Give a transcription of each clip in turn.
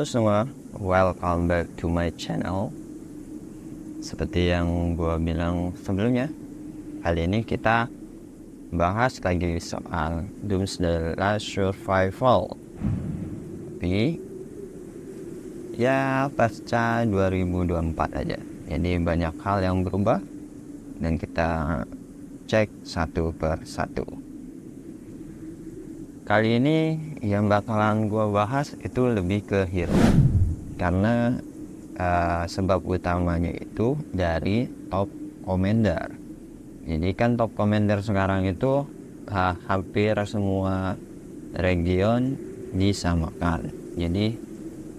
Halo semua, welcome back to my channel. Seperti yang gue bilang sebelumnya, kali ini kita bahas lagi soal Doomsday Last Survival. Tapi ya pasca 2024 aja. Jadi banyak hal yang berubah dan kita cek satu per satu. Kali ini yang bakalan gue bahas itu lebih ke hero, karena sebab utamanya itu dari top commander. Jadi kan top commander sekarang itu hampir semua region disamakan. Jadi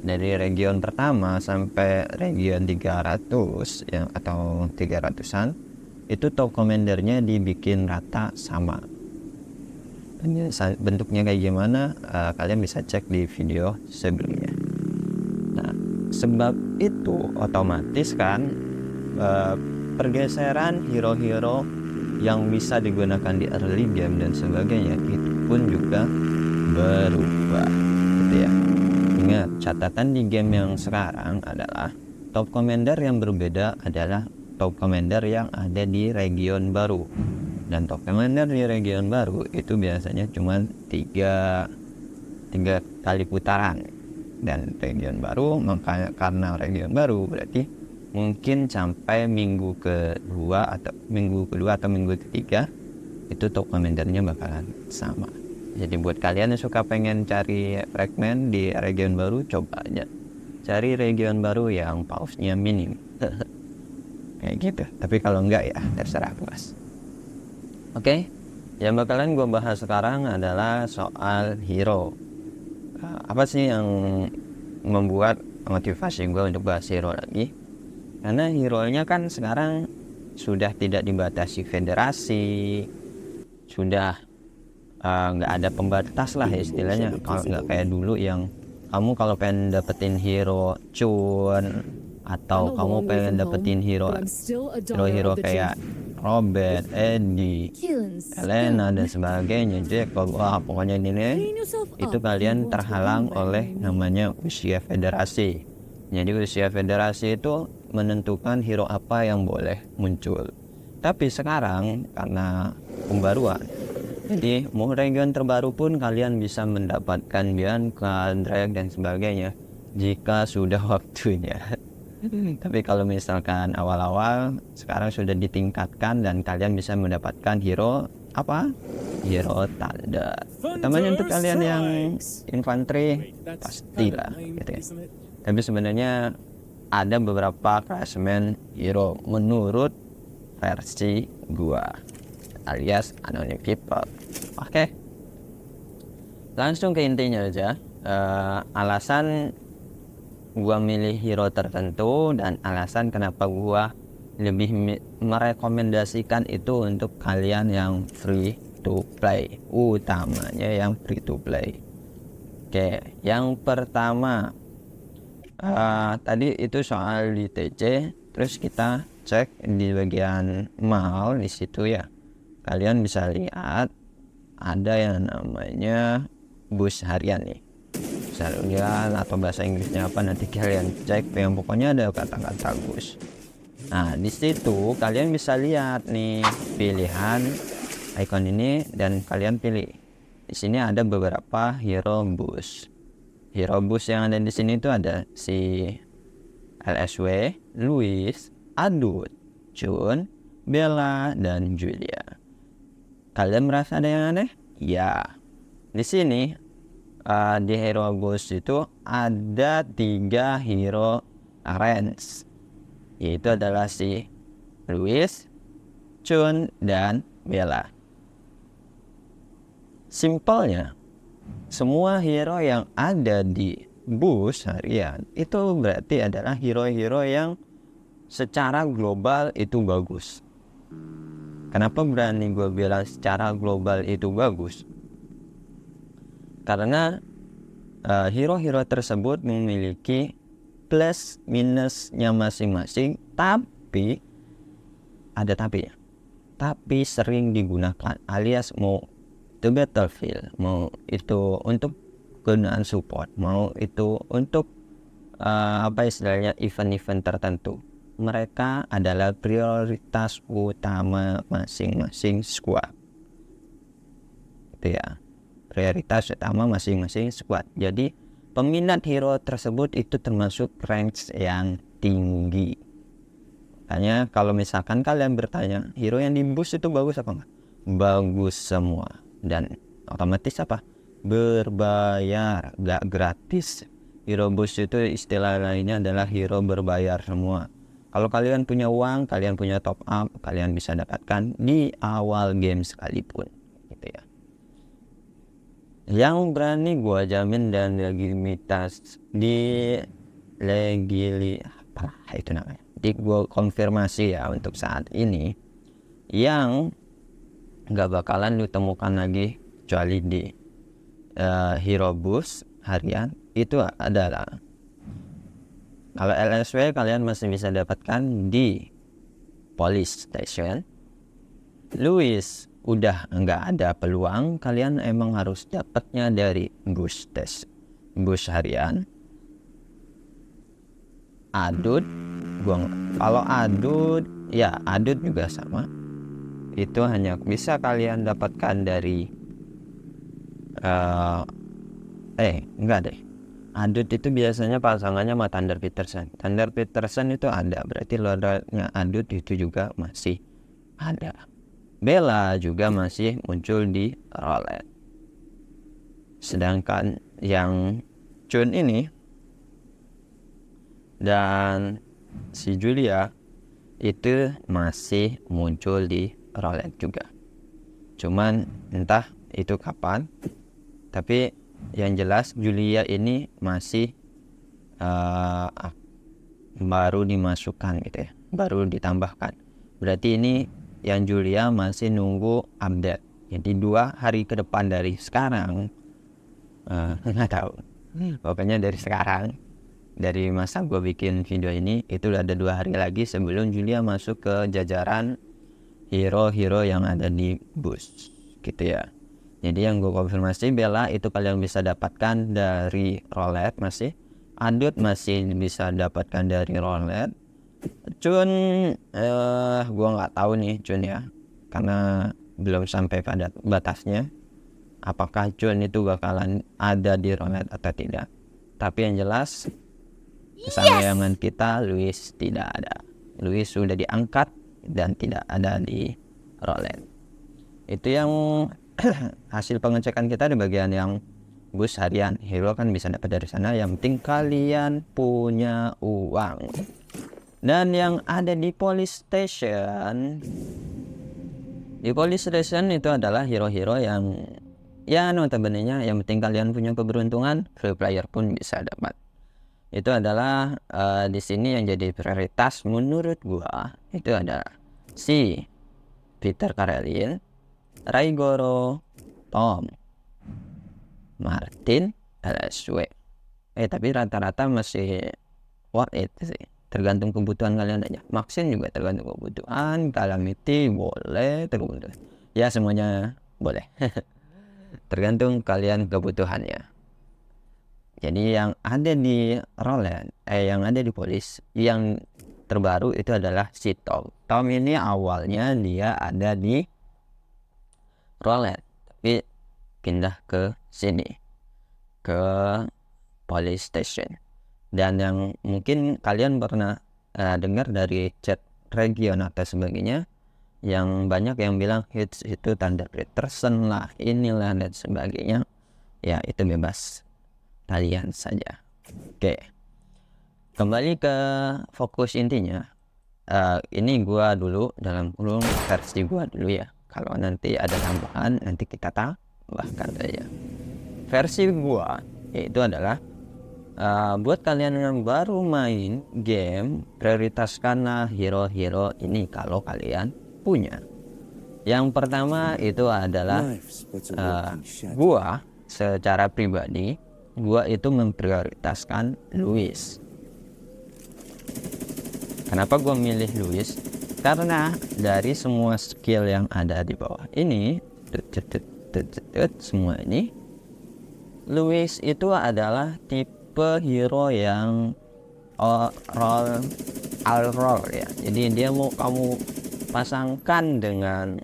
dari region pertama sampai region 300 yang atau 300-an itu top commandernya dibikin rata sama. Bentuknya kayak gimana, kalian bisa cek di video sebelumnya. Nah, sebab itu otomatis kan pergeseran hero-hero yang bisa digunakan di early game dan sebagainya itu pun juga berubah gitu ya. Ingat, catatan di game yang sekarang adalah top commander yang berbeda adalah top commander yang ada di region baru. Dan top commander di region baru itu biasanya cuma tiga kali putaran. Dan region baru, makanya karena region baru berarti mungkin sampai minggu kedua atau minggu ketiga itu top commandernya bakalan sama. Jadi buat kalian yang suka pengen cari fragment di region baru, coba aja cari region baru yang pausnya minim. Kayak gitu. Tapi kalau enggak ya terserah mas. Oke, yang bakalan gue bahas sekarang adalah soal hero. Apa sih yang membuat motivasi gue untuk bahas hero lagi? Karena hero-nya kan sekarang sudah tidak dibatasi federasi, sudah nggak ada pembatas lah istilahnya. Kalau nggak kayak dulu yang kamu kalau pengen dapetin hero Chun atau kamu pengen dapetin hero kayak Robert, Eddie, Elena dan sebagainya, Jack, pokoknya ini itu kalian terhalang oleh namanya usia federasi. Jadi usia federasi itu menentukan hero apa yang boleh muncul. Tapi sekarang karena pembaruan, jadi mau region terbaru pun kalian bisa mendapatkan Bianca, Drake dan sebagainya jika sudah waktunya. Tapi kalau misalkan awal-awal sekarang sudah ditingkatkan dan kalian bisa mendapatkan hero apa? Hero Thunder. Utamanya untuk kalian yang infanteri pastilah gitu ya. Tapi sebenarnya ada beberapa klasemen hero menurut versi gua alias Anonim People. Oke. Langsung ke intinya aja. Alasan gua milih hero tertentu dan alasan kenapa gua lebih merekomendasikan itu untuk kalian yang free to play, utamanya yang free to play. Oke, yang pertama tadi itu soal di TC, terus kita cek di bagian mal di situ ya. Kalian bisa lihat ada yang namanya bus harian nih. Harian atau bahasa Inggrisnya apa nanti kalian cek, yang pokoknya ada kata-kata bus. Nah di situ kalian bisa lihat nih pilihan icon ini dan kalian pilih. Di sini ada beberapa hero bus. Hero bus yang ada di sini itu ada si LSW, Louis, Adut, Chun, Bella dan Julia. Kalian merasa ada yang aneh? Ya. Di sini di hero bus itu ada 3 hero range, yaitu adalah si Louis, Chun dan Bella. Simpelnya semua hero yang ada di bus harian itu berarti adalah hero-hero yang secara global itu bagus. Kenapa berani gue bilang secara global itu bagus? Karena hero-hero tersebut memiliki plus minusnya masing-masing, tapi ada tapinya. Tapi sering digunakan, alias mau itu battlefield, mau itu untuk kegunaan support, mau itu untuk apa istilahnya, event-event tertentu. Mereka adalah prioritas utama masing-masing squad. Itu ya, prioritas utama masing-masing squad. Jadi peminat hero tersebut itu termasuk ranks yang tinggi. Makanya kalau misalkan kalian bertanya, hero yang di boost itu bagus apa enggak? Bagus semua. Dan otomatis apa? Berbayar, gak gratis. Hero boost itu istilah lainnya adalah hero berbayar semua. Kalau kalian punya uang, kalian punya top up, kalian bisa dapatkan di awal game sekalipun, gitu ya. Yang berani gua jamin dan legitimitas di apa itu namanya? Di gua konfirmasi ya untuk saat ini, yang nggak bakalan ditemukan lagi kecuali di hero boost harian itu adalah, kalau LSW kalian masih bisa dapatkan di police station. Louis udah nggak ada peluang, kalian emang harus dapatnya dari boost boost harian. Adut, kalau adut ya, adut juga sama, itu hanya bisa kalian dapatkan dari enggak deh, adut itu biasanya pasangannya sama Thunder Peterson itu ada, berarti loadernya adut itu juga masih ada. Bella juga masih muncul di roulette. Sedangkan yang Chun ini dan si Julia itu masih muncul di roulette juga. Cuman entah itu kapan, tapi yang jelas Julia ini masih baru dimasukkan gitu ya, baru ditambahkan. Berarti ini yang Julia masih nunggu update. Jadi 2 hari ke depan dari sekarang, nggak tahu. Pokoknya dari sekarang, dari masa gue bikin video ini, itu udah ada 2 hari lagi sebelum Julia masuk ke jajaran hero-hero yang ada di boost, gitu ya. Jadi yang gue konfirmasi, Bella itu kalian bisa dapatkan dari roulette masih. Adut masih bisa dapatkan dari roulette. Chun, gue nggak tahu nih Chun ya, karena belum sampai pada batasnya. Apakah Chun itu bakalan ada di roulette atau tidak? Tapi yang jelas, kesayangan kita Louis tidak ada. Louis sudah diangkat dan tidak ada di roulette. Itu yang hasil pengecekan kita di bagian yang boost harian. Hero kan bisa dapat dari sana, yang penting kalian punya uang. Dan yang ada di police station, itu adalah hero-hero yang ya notabene-nya yang penting kalian punya keberuntungan, free player pun bisa dapat. Itu adalah di sini yang jadi prioritas menurut gua itu adalah si Peter Karelin, Raigoro, Tom, Martin, LSW. Tapi rata-rata masih worth it sih, tergantung kebutuhan kalian aja. Maxin juga tergantung kebutuhan, Calamity boleh, tergantung ya, semuanya boleh. Tergantung kalian kebutuhannya. Jadi yang ada di roulette, yang ada di police, yang terbaru itu adalah si Tom. Tom ini awalnya dia ada di roulette, tapi pindah ke sini, ke police station. Dan yang mungkin kalian pernah dengar dari chat region atau sebagainya, yang banyak yang bilang hits itu Thunder Peterson lah, inilah dan sebagainya. Ya itu bebas kalian saja. Oke, kembali ke fokus intinya. Ini gua dulu, dalam kurung versi gua dulu ya. Kalau nanti ada tambahan, nanti kita tambahkan saja. Versi gua yaitu adalah buat kalian yang baru main game, prioritaskanlah hero-hero ini kalau kalian punya. Yang pertama itu adalah gua secara pribadi, gua itu memprioritaskan Louis. Kenapa gua milih Louis? Karena dari semua skill yang ada di bawah ini, semua ini, Louis itu adalah tipe hero yang roll all roll ya. Jadi dia mau kamu pasangkan dengan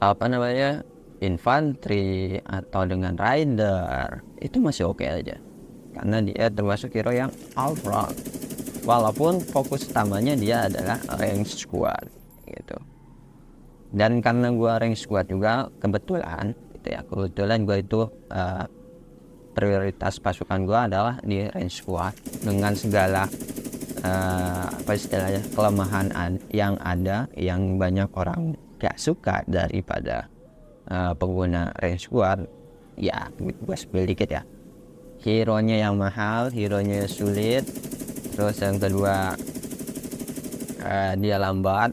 apa namanya, infanteri atau dengan rider, itu masih oke aja karena dia termasuk hero yang all round, walaupun fokus utamanya dia adalah range squad gitu. Dan karena gua range squad juga kebetulan gua itu prioritas pasukan gua adalah di range squad dengan segala apa istilahnya, kelemahan yang ada yang banyak orang gak suka daripada pengguna range squad. Ya gue spill dikit ya, hero-nya yang mahal, hero-nya sulit, terus yang kedua dia lambat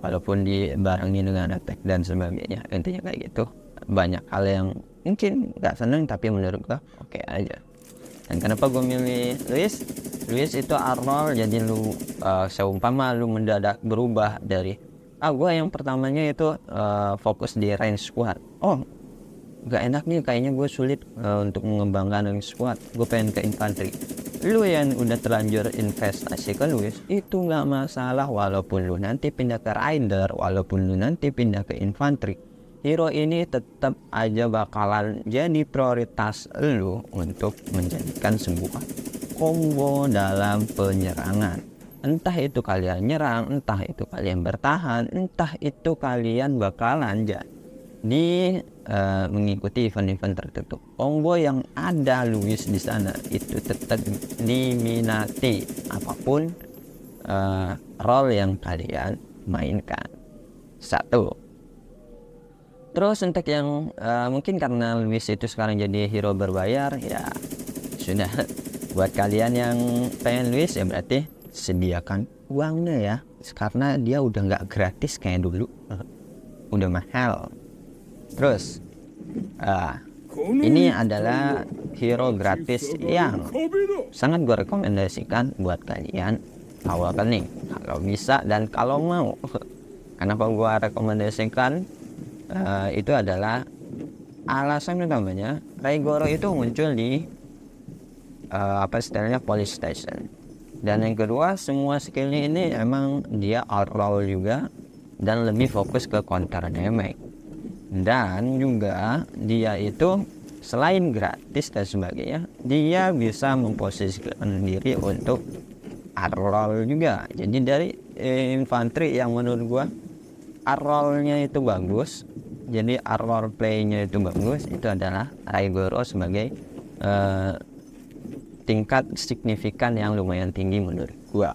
walaupun dibarengi dengan attack dan sebagainya. Intinya kayak gitu, banyak hal yang mungkin gak seneng tapi menurut gue oke aja. Dan kenapa gue milih Luis itu Arnold, jadi lu seumpama lu mendadak berubah dari gue yang pertamanya itu fokus di range squad, gak enak nih kayaknya, gue sulit untuk mengembangkan range squad, gue pengen ke infanteri. Lu yang udah terlanjur investasi ke Luis itu gak masalah, walaupun lu nanti pindah ke rider, walaupun lu nanti pindah ke infanteri, hero ini tetap aja bakalan jadi prioritas lu untuk menjadikan sebuah combo dalam penyerangan. Entah itu kalian nyerang, entah itu kalian bertahan, entah itu kalian bakalan jadi mengikuti event-event tertentu. Combo yang ada Luis di sana itu tetap diminati apapun role yang kalian mainkan. Satu. Terus untuk yang mungkin karena Luis itu sekarang jadi hero berbayar, ya sudah. Buat kalian yang pengen Luis ya berarti sediakan uangnya ya, karena dia udah nggak gratis kayak dulu, udah mahal. Terus ini adalah hero gratis yang sangat gue rekomendasikan buat kalian awakening kalau bisa dan kalau mau. Kenapa gue rekomendasikan itu adalah alasan utamanya, Raigoro itu muncul di apa istilahnya police station. Dan yang kedua, semua skillnya ini emang dia all juga dan lebih fokus ke counter damage. Dan juga dia itu selain gratis dan sebagainya, dia bisa memposisikan diri untuk all juga. Jadi dari infanteri yang menurut gua all-nya itu bagus, jadi all play-nya itu bagus, itu adalah Raigoro sebagai tingkat signifikan yang lumayan tinggi menurut gua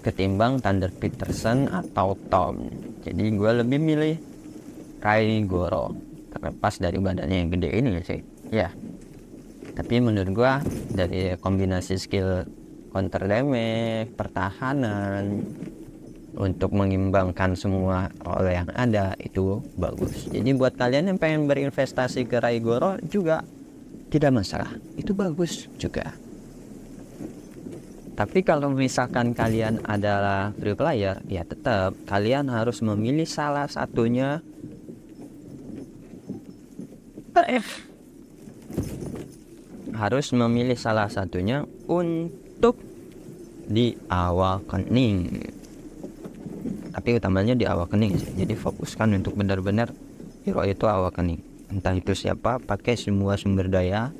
ketimbang Thunder Peterson atau Tom. Jadi gua lebih milih Raigoro terlepas dari badannya yang gede ini sih ya. Tapi menurut gua dari kombinasi skill counter damage, pertahanan, untuk mengimbangkan semua role yang ada itu bagus. Jadi buat kalian yang pengen berinvestasi ke Raigoro juga tidak masalah, itu bagus juga. Tapi kalau misalkan kalian adalah free player, ya tetap kalian harus memilih salah satunya. Harus memilih salah satunya untuk di awakening. Tapi utamanya di awakening sih. Jadi fokuskan untuk benar-benar hero itu awakening. Entah itu siapa, pakai semua sumber daya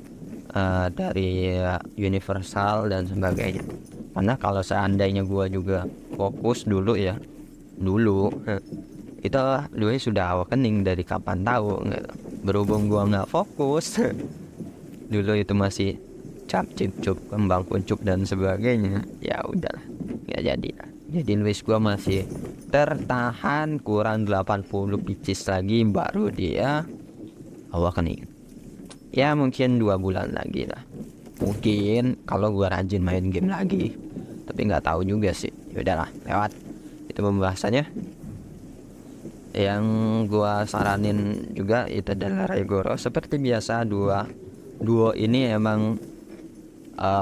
dari universal dan sebagainya. Karena kalau seandainya gua juga fokus dulu ya, itu dulu sudah awakening dari kapan tahu gitu. Berhubung gua nggak fokus dulu itu masih cap cip kembang kuncup dan sebagainya, ya udahlah nggak jadi lah. Jadi Luis gua masih tertahan kurang 80 pieces lagi baru dia awakening. Ya mungkin 2 bulan lagi lah, mungkin kalau gua rajin main game lagi, tapi nggak tahu juga sih. Ya udahlah, lewat itu pembahasannya. Yang gua saranin juga itu adalah Raigoro. Seperti biasa duo ini emang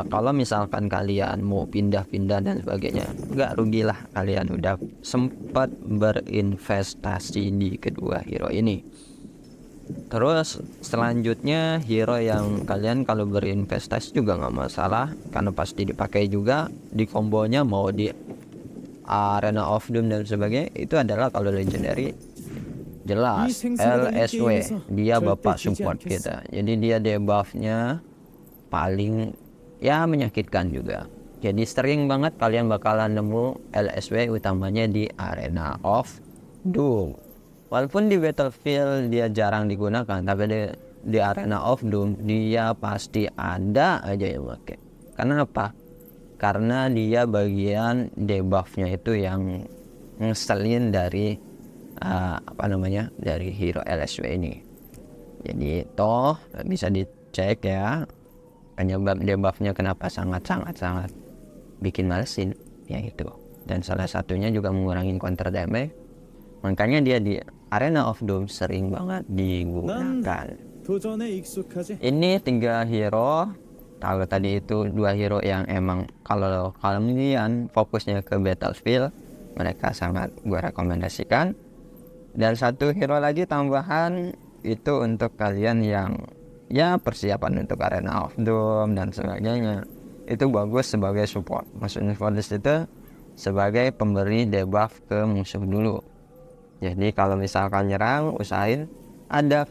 kalau misalkan kalian mau pindah-pindah dan sebagainya, nggak rugilah kalian udah sempat berinvestasi di kedua hero ini. Terus selanjutnya hero yang kalian kalau berinvestasi juga nggak masalah karena pasti dipakai juga di kombonya, mau di Arena of Doom dan sebagainya. Itu adalah kalau legendary jelas LSW, dia bapak support kita. Jadi dia debuffnya paling ya menyakitkan juga. Jadi sering banget kalian bakalan nemu LSW utamanya di Arena of Doom. Walaupun di Battlefield dia jarang digunakan, tapi di Arena of Doom dia pasti ada aja yang pakai. Karena apa? Karena dia bagian debuffnya itu yang ngeselin dari dari hero LSW ini. Jadi toh bisa dicek ya penyebab debuffnya kenapa sangat bikin malesin ya itu. Dan salah satunya juga mengurangi counter damage. Makanya dia di Arena of Doom sering banget digunakan. Ini 3 hero. Kalau tadi itu 2 hero yang emang kalau kalian fokusnya ke Battlefield, mereka sangat gue rekomendasikan. Dan 1 hero lagi tambahan itu untuk kalian yang ya persiapan untuk Arena of Doom dan sebagainya. Itu bagus sebagai support. Maksudnya support itu sebagai pemberi debuff ke musuh dulu. Jadi kalau misalkan nyerang, usahain ada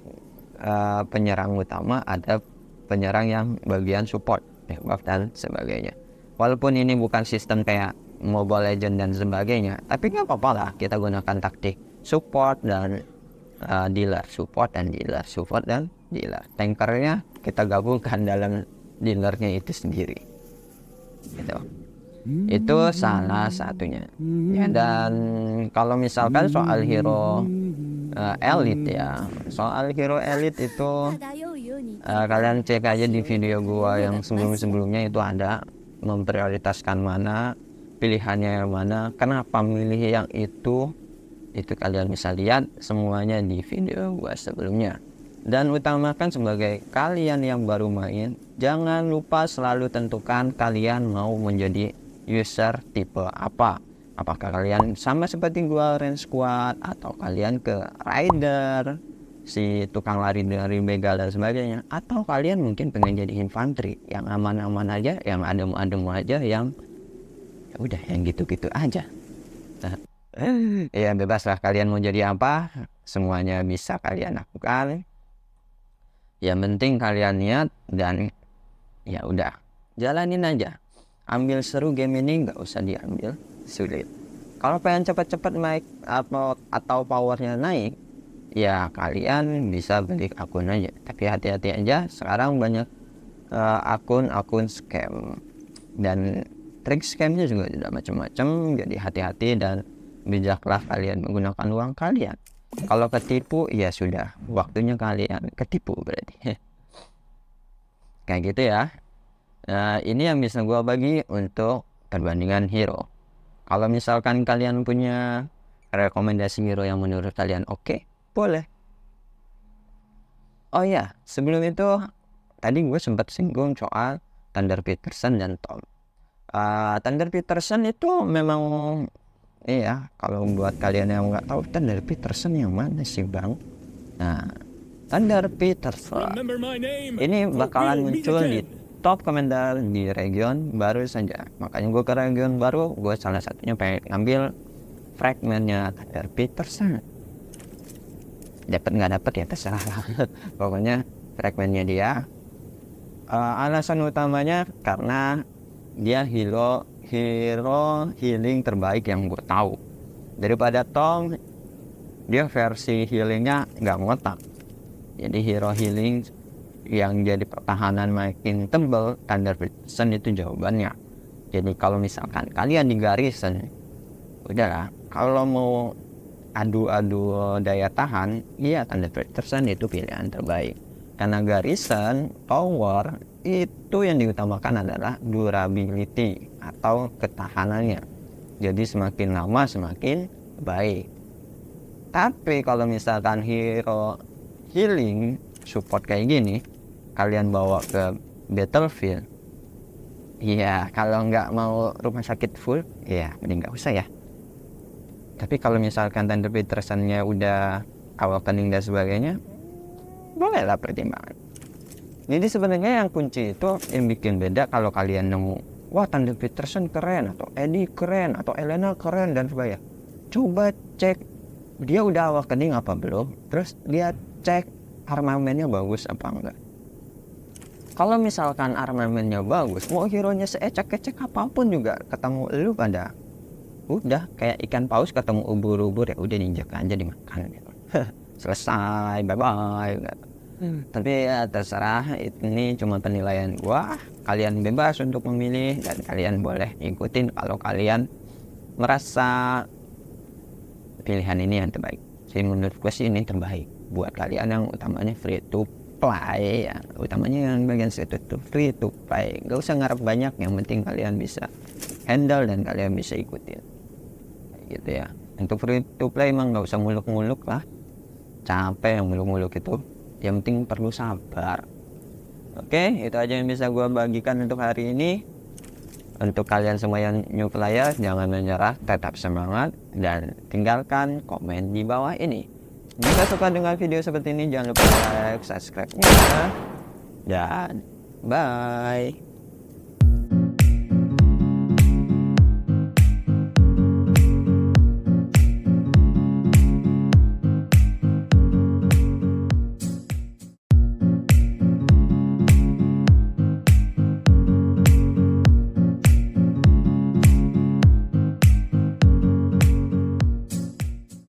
penyerang utama, ada penyerang yang bagian support, debuff dan sebagainya. Walaupun ini bukan sistem kayak Mobile Legends dan sebagainya, tapi nggak apa-apa lah kita gunakan taktik support dan dealer, support dan dealer. Tankernya kita gabungkan dalam dealernya itu sendiri. Gitu. Itu salah satunya ya. Dan kalau misalkan soal hero elite ya, soal hero elite itu kalian cek aja di video gua yang sebelumnya itu ada memprioritaskan mana pilihannya yang mana, kenapa milih yang itu kalian bisa lihat semuanya di video gua sebelumnya. Dan utamakan sebagai kalian yang baru main, jangan lupa selalu tentukan kalian mau menjadi user tipe apa. Apakah kalian sama seperti gua range squad, atau kalian ke rider, si tukang lari dari begal dan sebagainya, atau kalian mungkin pengen jadi infanteri yang aman-aman aja, yang adem-adem aja, yang ya udah yang gitu-gitu aja. Nah, ya bebas lah kalian mau jadi apa, semuanya bisa kalian lakukan. Yang penting kalian niat dan ya udah jalanin aja. Ambil seru game ini, nggak usah diambil sulit. Kalau pengen cepat-cepat naik atau powernya naik, ya kalian bisa beli akun aja. Tapi hati-hati aja, sekarang banyak akun scam dan trik scamnya juga tidak macam-macam. Jadi hati-hati dan bijaklah kalian menggunakan uang kalian. Kalau ketipu ya sudah waktunya kalian ketipu berarti. Kayak gitu ya. Nah, ini yang bisa gua bagi untuk perbandingan hero. Kalau misalkan kalian punya rekomendasi hero yang menurut kalian oke, boleh. Oh ya, sebelum itu tadi gue sempat singgung soal Thunder Peterson dan Tom. Thunder Peterson itu memang iya, kalau buat kalian yang nggak tahu Thunder Peterson yang mana sih bang? Nah, Thunder Peterson ini bakalan muncul di top komentar di region baru saja. Makanya gue ke region baru, gue salah satunya pengen ngambil fragmentnya Thunder Peterson. Dapat nggak dapat ya terserah. Pokoknya fragmentnya dia. Alasan utamanya karena dia hero healing terbaik yang gue tahu. Daripada Tom, dia versi healingnya nggak ngotak. Jadi hero healing yang jadi pertahanan makin tebal, Thunder Peterson itu jawabannya. Jadi kalau misalkan kalian di Garrison, udahlah, kalau mau adu daya tahan, iya Thunder Peterson itu pilihan terbaik. Karena Garrison tower itu yang diutamakan adalah durability atau ketahanannya. Jadi semakin lama semakin baik. Tapi kalau misalkan hero healing support kayak gini kalian bawa ke Battlefield, ya kalau nggak mau rumah sakit full, ya mending nggak usah ya. Tapi kalau misalkan Thunder Peterson-nya udah awakening dan sebagainya, bolehlah pertimbangan. Jadi sebenarnya yang kunci itu yang bikin beda kalau kalian nemu, wah Thunder Peterson keren, atau Eddie keren, atau Elena keren dan sebagainya. Coba cek dia udah awakening apa belum, terus dia cek armamennya bagus apa enggak. Kalau misalkan armamennya bagus, mau hero-nya seecek-ecek apapun juga ketemu lu pada udah kayak ikan paus ketemu ubur-ubur, ya udah diinjak aja dimakan gitu. Selesai, bye bye gitu. Tapi ya terserah, ini cuma penilaian gua, kalian bebas untuk memilih dan kalian boleh ikutin kalau kalian merasa pilihan ini yang terbaik. Jadi menurut gua sih ini terbaik buat kalian yang utamanya free to play ya, utamanya yang bagian situ tuh free to play, gak usah ngarep banyak, yang penting kalian bisa handle dan kalian bisa ikutin gitu ya. Untuk free to play emang gak usah muluk-muluk lah, capek yang muluk-muluk itu, yang penting perlu sabar. Oke, itu aja yang bisa gue bagikan untuk hari ini. Untuk kalian semua yang new player, jangan menyerah, tetap semangat, dan tinggalkan komen di bawah ini. Jika suka dengan video seperti ini, jangan lupa like, subscribe-nya, dan bye.